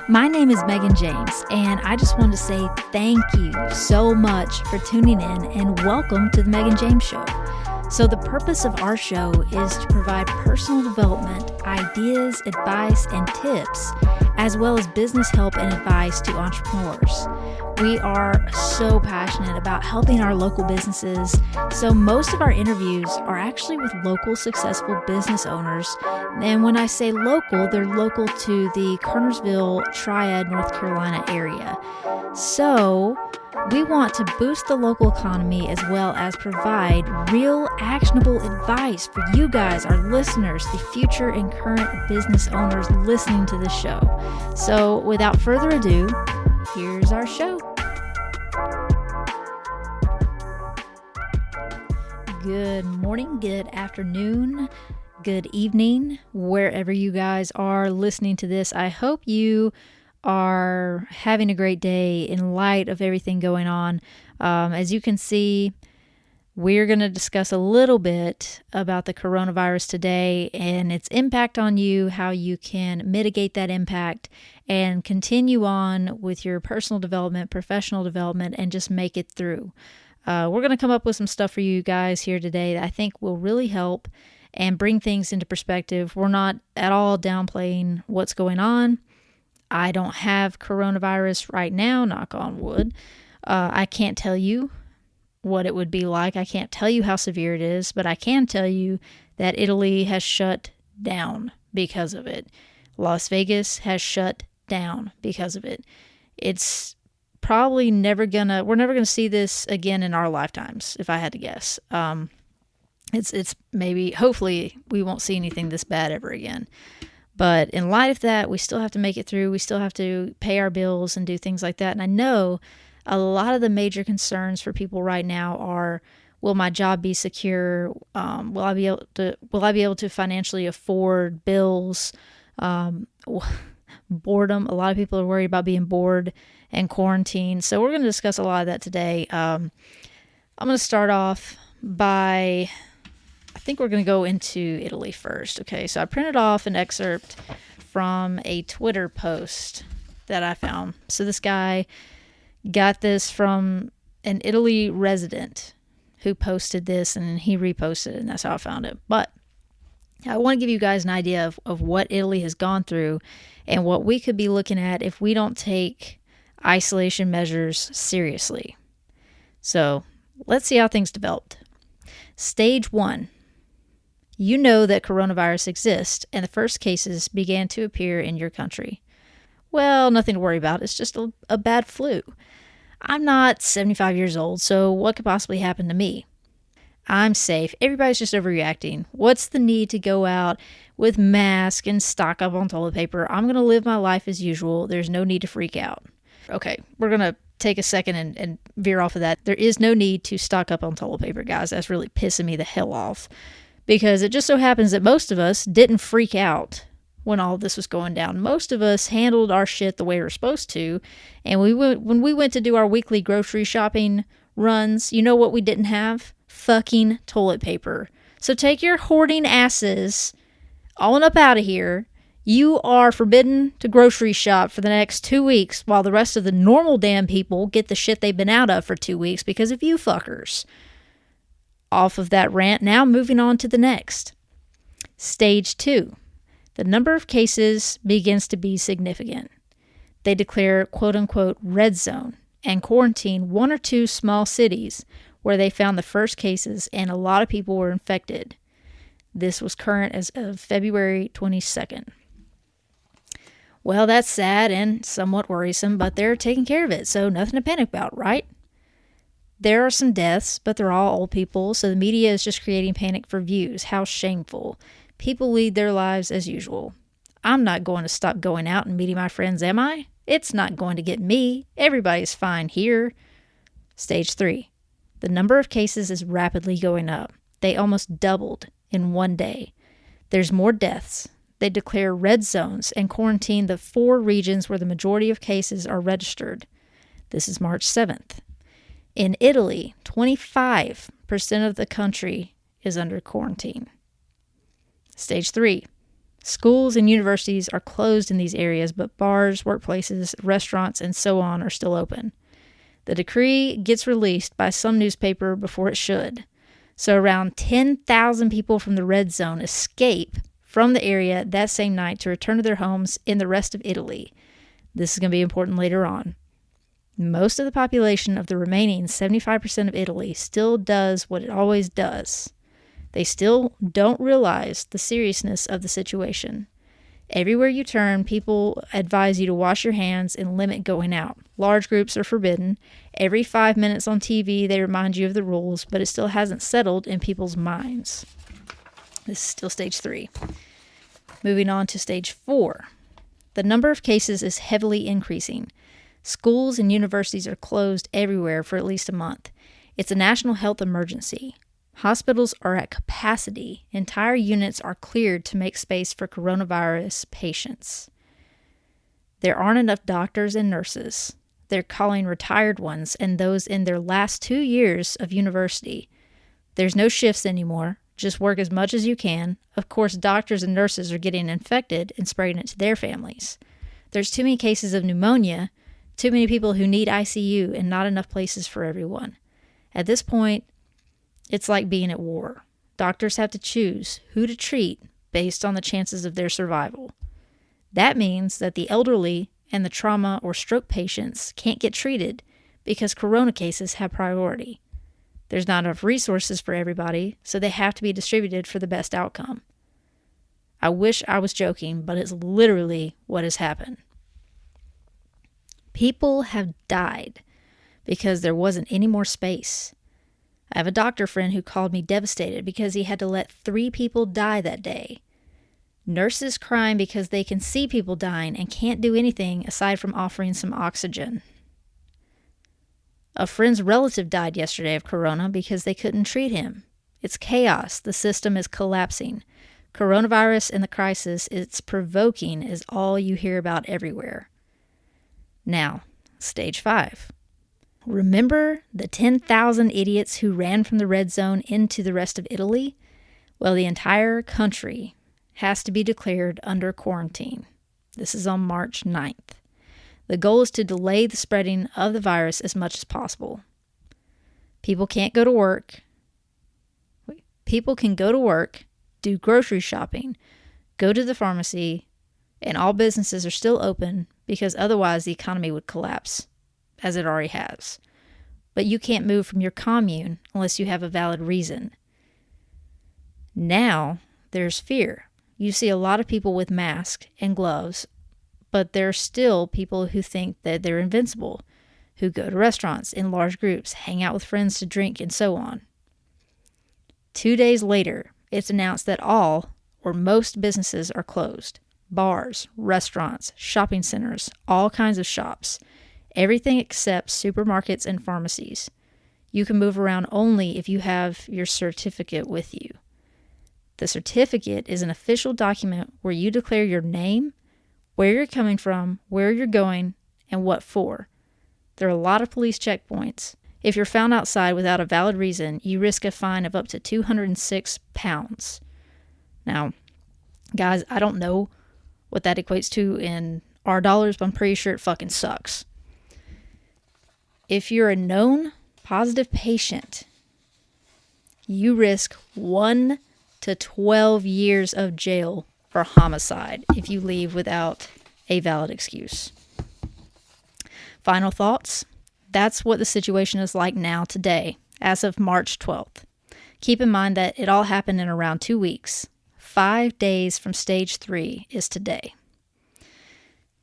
My name is Megan James, and I just want to say thank you so much for tuning in and welcome to the Megan James Show. So the purpose of our show is to provide personal development, ideas, advice, and tips, as well as business help and advice to entrepreneurs. We are so passionate about helping our local businesses, so most of our interviews are actually with local successful business owners. And when I say local, they're local to the Kernersville, Triad, North Carolina area. So we want to boost the local economy as well as provide real actionable advice for you guys, our listeners, the future and current business owners listening to this show. So without further ado, here's our show. Good morning, good afternoon, good evening, wherever you guys are listening to this. I hope you are having a great day in light of everything going on. As you can see, we're going to discuss a little bit about the coronavirus today and its impact on you, how you can mitigate that impact and continue on with your personal development, professional development, and just make it through. We're going to come up with some stuff for you guys here today that I think will really help and bring things into perspective. We're not at all downplaying what's going on. I don't have coronavirus right now, knock on wood. I can't tell you what it would be like. I can't tell you how severe it is, but I can tell you that Italy has shut down because of it. Las Vegas has shut down because of it. It's probably we're never gonna see this again in our lifetimes, if I had to guess. It's maybe, hopefully we won't see anything this bad ever again. But in light of that, we still have to make it through. We still have to pay our bills and do things like that. And I know a lot of the major concerns for people right now are, will my job be secure? Will I be able to financially afford bills? Boredom. A lot of people are worried about being bored and quarantined. So we're going to discuss a lot of that today. I'm going to start off by, I think we're going to go into Italy first. Okay, so I printed off an excerpt from a Twitter post that I found. So this guy got this from an Italy resident who posted this, and he reposted it, and that's how I found it. But I want to give you guys an idea of what Italy has gone through and what we could be looking at if we don't take isolation measures seriously. So let's see how things developed. Stage 1. You know that coronavirus exists, and the first cases began to appear in your country. Well, nothing to worry about. It's just a bad flu. I'm not 75 years old, so what could possibly happen to me? I'm safe. Everybody's just overreacting. What's the need to go out with masks and stock up on toilet paper? I'm going to live my life as usual. There's no need to freak out. Okay, we're going to take a second and veer off of that. There is no need to stock up on toilet paper, guys. That's really pissing me the hell off. Because it just so happens that most of us didn't freak out when all this was going down. Most of us handled our shit the way we're supposed to. And when we went to do our weekly grocery shopping runs, you know what we didn't have? Fucking toilet paper. So take your hoarding asses on up out of here. You are forbidden to grocery shop for the next 2 weeks while the rest of the normal damn people get the shit they've been out of for 2 weeks because of you fuckers. Off of that rant, now moving on to the next. Stage 2. The number of cases begins to be significant. They declare quote-unquote red zone and quarantine 1 or 2 small cities where they found the first cases and a lot of people were infected. This was current as of February 22nd. Well, that's sad and somewhat worrisome, but they're taking care of it, so nothing to panic about, right? There are some deaths, but they're all old people, so the media is just creating panic for views. How shameful. People lead their lives as usual. I'm not going to stop going out and meeting my friends, am I? It's not going to get me. Everybody's fine here. Stage 3. The number of cases is rapidly going up. They almost doubled in 1 day. There's more deaths. They declare red zones and quarantine the 4 regions where the majority of cases are registered. This is March 7th. In Italy, 25% of the country is under quarantine. Stage 3. Schools and universities are closed in these areas, but bars, workplaces, restaurants, and so on are still open. The decree gets released by some newspaper before it should. So around 10,000 people from the red zone escape from the area that same night to return to their homes in the rest of Italy. This is going to be important later on. Most of the population of the remaining 75% of Italy still does what it always does. They still don't realize the seriousness of the situation. Everywhere you turn, people advise you to wash your hands and limit going out. Large groups are forbidden. Every 5 minutes on TV, they remind you of the rules, but it still hasn't settled in people's minds. This is still stage 3. Moving on to stage 4. The number of cases is heavily increasing. Schools and universities are closed everywhere for at least a month. It's a national health emergency. Hospitals are at capacity. Entire units are cleared to make space for coronavirus patients. There aren't enough doctors and nurses. They're calling retired ones and those in their last 2 years of university. There's no shifts anymore. Just work as much as you can. Of course, doctors and nurses are getting infected and spreading it to their families. There's too many cases of pneumonia, too many people who need ICU, and not enough places for everyone. At this point, it's like being at war. Doctors have to choose who to treat based on the chances of their survival. That means that the elderly and the trauma or stroke patients can't get treated because corona cases have priority. There's not enough resources for everybody, so they have to be distributed for the best outcome. I wish I was joking, but it's literally what has happened. People have died because there wasn't any more space. I have a doctor friend who called me devastated because he had to let 3 people die that day. Nurses crying because they can see people dying and can't do anything aside from offering some oxygen. A friend's relative died yesterday of corona because they couldn't treat him. It's chaos. The system is collapsing. Coronavirus and the crisis it's provoking is all you hear about everywhere. Now, stage 5. Remember the 10,000 idiots who ran from the red zone into the rest of Italy? Well, the entire country has to be declared under quarantine. This is on March 9th. The goal is to delay the spreading of the virus as much as possible. People can't go to work. People can go to work, do grocery shopping, go to the pharmacy, and all businesses are still open because otherwise the economy would collapse, as it already has. But you can't move from your commune unless you have a valid reason. Now, there's fear. You see a lot of people with masks and gloves, but there are still people who think that they're invincible, who go to restaurants in large groups, hang out with friends to drink, and so on. 2 days later, it's announced that all or most businesses are closed. Bars, restaurants, shopping centers, all kinds of shops. Everything except supermarkets and pharmacies. You can move around only if you have your certificate with you. The certificate is an official document where you declare your name, where you're coming from, where you're going, and what for. There are a lot of police checkpoints. If you're found outside without a valid reason, you risk a fine of up to £206. Now, guys, I don't know what that equates to in our dollars, but I'm pretty sure it fucking sucks. If you're a known positive patient, you risk 1 to 12 years of jail for homicide if you leave without a valid excuse. Final thoughts? That's what the situation is like now today, as of March 12th. Keep in mind that it all happened in around 2 weeks. 5 days from stage 3 is today.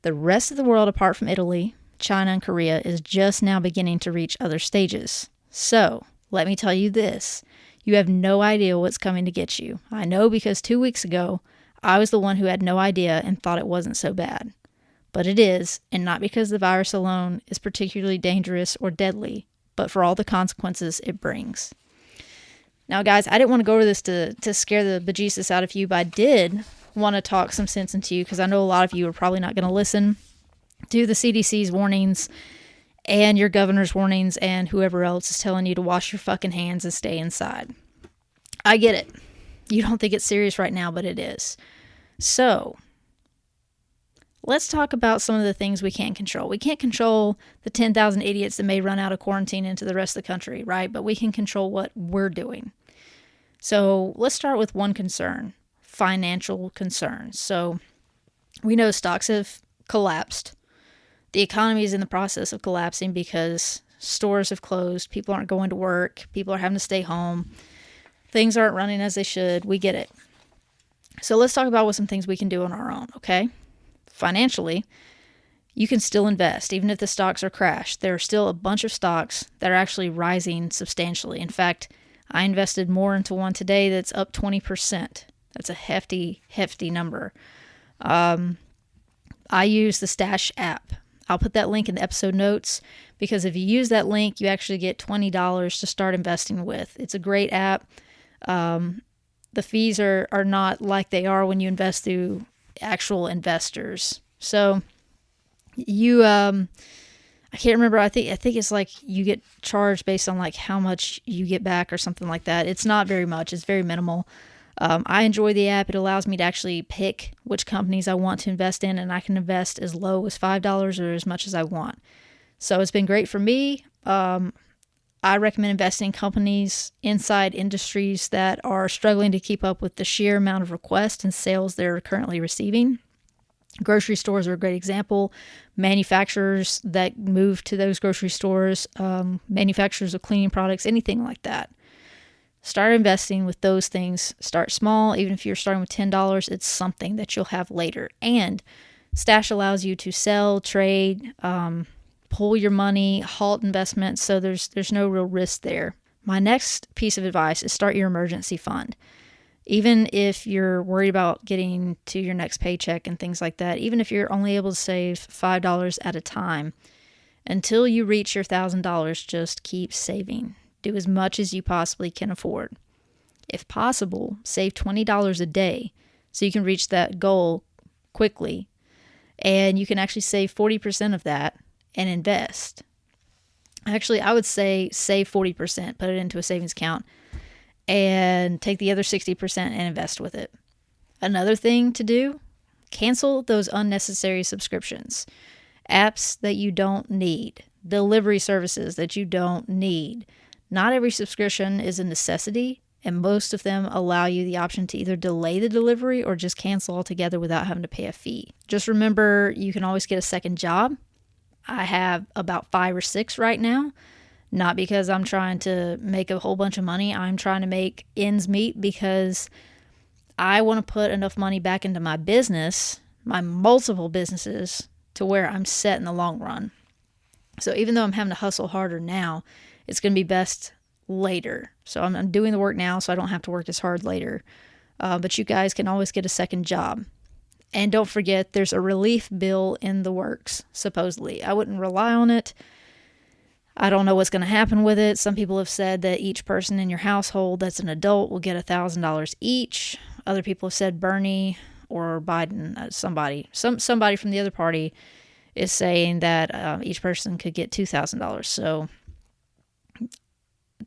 The rest of the world, apart from Italy, China, and Korea, is just now beginning to reach other stages. So, let me tell you this. You have no idea what's coming to get you. I know because 2 weeks ago, I was the one who had no idea and thought it wasn't so bad. But it is, and not because the virus alone is particularly dangerous or deadly, but for all the consequences it brings. Now, guys, I didn't want to go over this to scare the bejesus out of you, but I did want to talk some sense into you because I know a lot of you are probably not going to listen to the CDC's warnings and your governor's warnings and whoever else is telling you to wash your fucking hands and stay inside. I get it. You don't think it's serious right now, but it is. So let's talk about some of the things we can't control. We can't control the 10,000 idiots that may run out of quarantine into the rest of the country, right? But we can control what we're doing. So let's start with one concern, financial concerns. So we know stocks have collapsed. The economy is in the process of collapsing because stores have closed. People aren't going to work. People are having to stay home. Things aren't running as they should. We get it. So let's talk about what some things we can do on our own, okay? Financially, you can still invest. Even if the stocks are crashed, there are still a bunch of stocks that are actually rising substantially. In fact, I invested more into one today that's up 20%. That's a hefty, hefty number. I use the Stash app. I'll put that link in the episode notes because if you use that link, you actually get $20 to start investing with. It's a great app. The fees are not like they are when you invest through actual investors. So you, I can't remember. I think it's like you get charged based on like how much you get back or something like that. It's not very much. It's very minimal. I enjoy the app. It allows me to actually pick which companies I want to invest in, and I can invest as low as $5 or as much as I want. So it's been great for me. I recommend investing in companies inside industries that are struggling to keep up with the sheer amount of requests and sales they're currently receiving. Grocery stores are a great example. Manufacturers that move to those grocery stores, manufacturers of cleaning products, anything like that. Start investing with those things. Start small. Even if you're starting with $10, it's something that you'll have later. And Stash allows you to sell, trade, pull your money, halt investments. So there's no real risk there. My next piece of advice is start your emergency fund. Even if you're worried about getting to your next paycheck and things like that, even if you're only able to save $5 at a time, until you reach your $1,000, just keep saving. Do as much as you possibly can afford. If possible, save $20 a day so you can reach that goal quickly. And you can actually save 40% of that and invest. Actually, I would say save 40%, put it into a savings account, and take the other 60% and invest with it. Another thing to do, cancel those unnecessary subscriptions. Apps that you don't need. Delivery services that you don't need. Not every subscription is a necessity, and most of them allow you the option to either delay the delivery or just cancel altogether without having to pay a fee. Just remember, you can always get a second job. I have about 5 or 6 right now, not because I'm trying to make a whole bunch of money. I'm trying to make ends meet because I want to put enough money back into my business, my multiple businesses, to where I'm set in the long run. So even though I'm having to hustle harder now, it's going to be best later. So I'm doing the work now so I don't have to work as hard later. But you guys can always get a second job. And don't forget, there's a relief bill in the works, supposedly. I wouldn't rely on it. I don't know what's going to happen with it. Some people have said that each person in your household that's an adult will get $1,000 each. Other people have said Bernie or Biden, somebody from the other party is saying that each person could get $2,000. So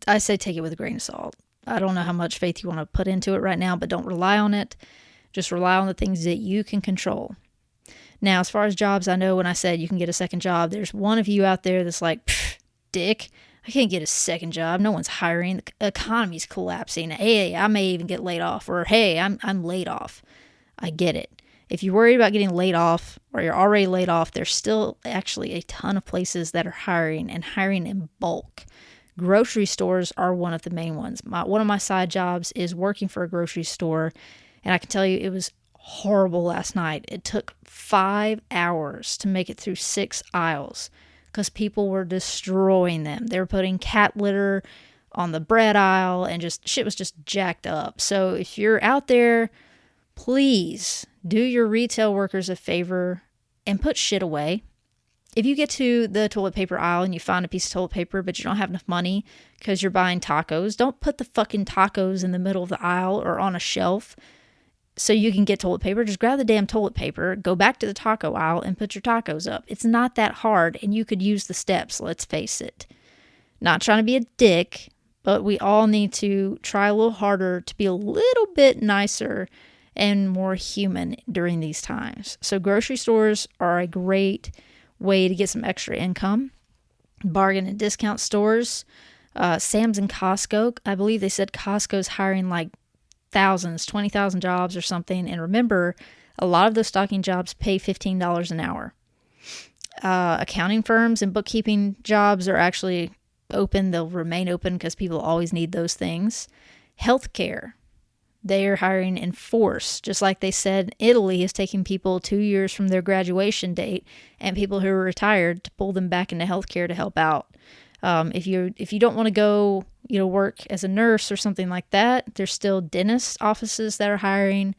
I say take it with a grain of salt. I don't know how much faith you want to put into it right now, but don't rely on it. Just rely on the things that you can control. Now, as far as jobs, I know when I said you can get a second job, there's one of you out there that's like, dick, I can't get a second job. No one's hiring. The economy's collapsing. Hey, I may even get laid off. Or, hey, I'm laid off. I get it. If you're worried about getting laid off or you're already laid off, there's still actually a ton of places that are hiring and hiring in bulk. Grocery stores are one of the main ones. One of my side jobs is working for a grocery store, and I can tell you it was horrible last night. It took 5 hours to make it through 6 aisles because people were destroying them. They were putting cat litter on the bread aisle and just shit was just jacked up. So if you're out there, please do your retail workers a favor and put shit away. If you get to the toilet paper aisle and you find a piece of toilet paper, but you don't have enough money because you're buying tacos, don't put the fucking tacos in the middle of the aisle or on a shelf so you can get toilet paper. Just grab the damn toilet paper, go back to the taco aisle, and put your tacos up. It's not that hard, and you could use the steps, let's face it. Not trying to be a dick, but we all need to try a little harder to be a little bit nicer and more human during these times. So grocery stores are a great way to get some extra income. Bargain and discount stores, Sam's and Costco. I believe they said Costco's hiring like thousands, 20,000 jobs or something. And remember, a lot of those stocking jobs pay $15 an hour. Accounting firms and bookkeeping jobs are actually open. They'll remain open because people always need those things. Healthcare. They are hiring in force, just like they said. Italy is taking people 2 years from their graduation date and people who are retired to pull them back into healthcare to help out. If you don't want to go, work as a nurse or something like that, there's still dentist offices that are hiring,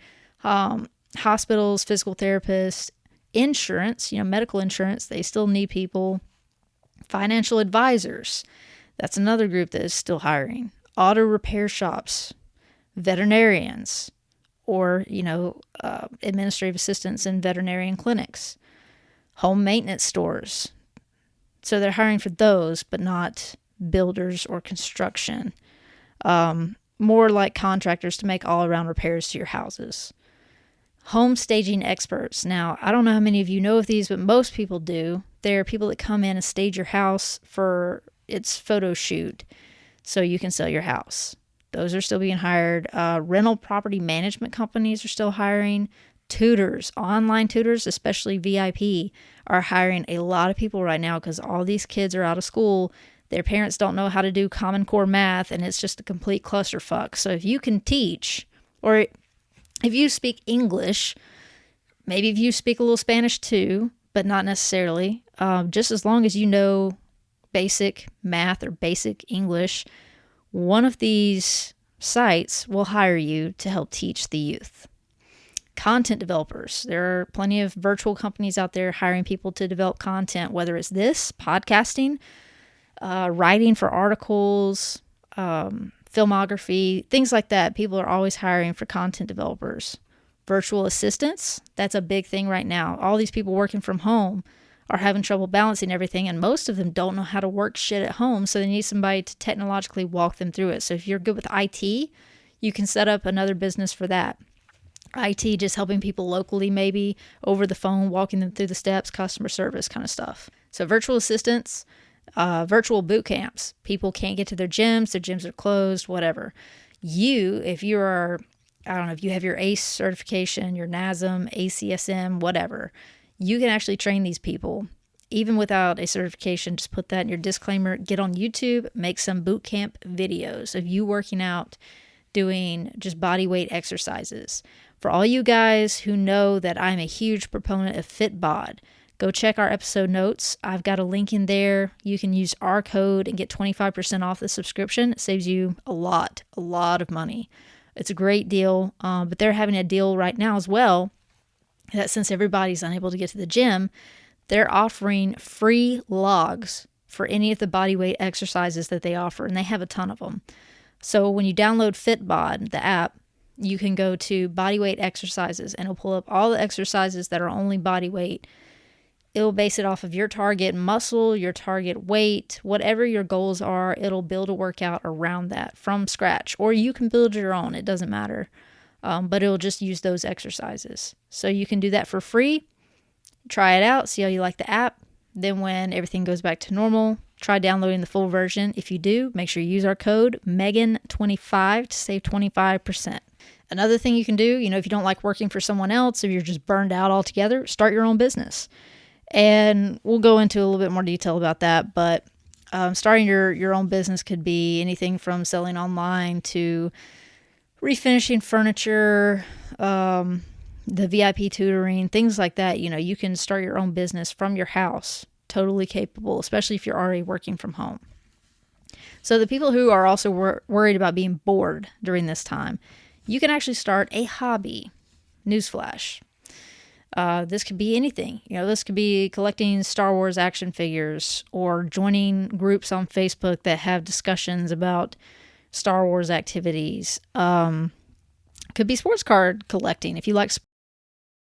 hospitals, physical therapists, insurance, medical insurance. They still need people. Financial advisors. That's another group that is still hiring. Auto repair shops. Veterinarians, or, administrative assistants in veterinarian clinics, home maintenance stores. So they're hiring for those, but not builders or construction. More like contractors to make all-around repairs to your houses. Home staging experts. Now, I don't know how many of you know of these, but most people do. They're people that come in and stage your house for its photo shoot so you can sell your house. Those are still being hired. Rental property management companies are still hiring. Tutors, online tutors, especially VIP, are hiring a lot of people right now because all these kids are out of school. Their parents don't know how to do Common Core math, and it's just a complete clusterfuck. So if you can teach, or if you speak English, maybe if you speak a little Spanish too, but not necessarily, just as long as you know basic math or basic English, one of these sites will hire you to help teach the youth. Content developers. There are plenty of virtual companies out there hiring people to develop content, whether it's this, podcasting, writing for articles, filmography, things like that. People are always hiring for content developers. Virtual assistants. That's a big thing right now. All these people working from home are having trouble balancing everything, and most of them don't know how to work shit at home, so they need somebody to technologically walk them through it. So if you're good with IT, you can set up another business for that. IT, just helping people locally, maybe over the phone, walking them through the steps, customer service kind of stuff. So virtual assistants, virtual boot camps. People can't get to their gyms are closed, whatever. If you are, I don't know, if you have your ACE certification, your NASM, ACSM, whatever, you can actually train these people, even without a certification. Just put that in your disclaimer. Get on YouTube, make some boot camp videos of you working out, doing just body weight exercises. For all you guys who know that I'm a huge proponent of FitBod, go check our episode notes. I've got a link in there. You can use our code and get 25% off the subscription. It saves you a lot of money. It's a great deal, but they're having a deal right now as well, that since everybody's unable to get to the gym, they're offering free logs for any of the bodyweight exercises that they offer, and they have a ton of them. So when you download FitBod, the app, you can go to bodyweight exercises, and it'll pull up all the exercises that are only bodyweight. It'll base it off of your target muscle, your target weight, whatever your goals are. It'll build a workout around that from scratch, or you can build your own. It doesn't matter. But it'll just use those exercises. So you can do that for free. Try it out. See how you like the app. Then when everything goes back to normal, try downloading the full version. If you do, make sure you use our code Megan25 to save 25%. Another thing you can do, if you don't like working for someone else, if you're just burned out altogether, start your own business. And we'll go into a little bit more detail about that. But starting your own business could be anything from selling online to refinishing furniture, the VIP tutoring, things like that. You can start your own business from your house, totally capable, especially if you're already working from home. So the people who are also worried about being bored during this time, you can actually start a hobby. Newsflash. This could be anything. This could be collecting Star Wars action figures or joining groups on Facebook that have discussions about Star Wars activities. Could be sports card collecting. If you like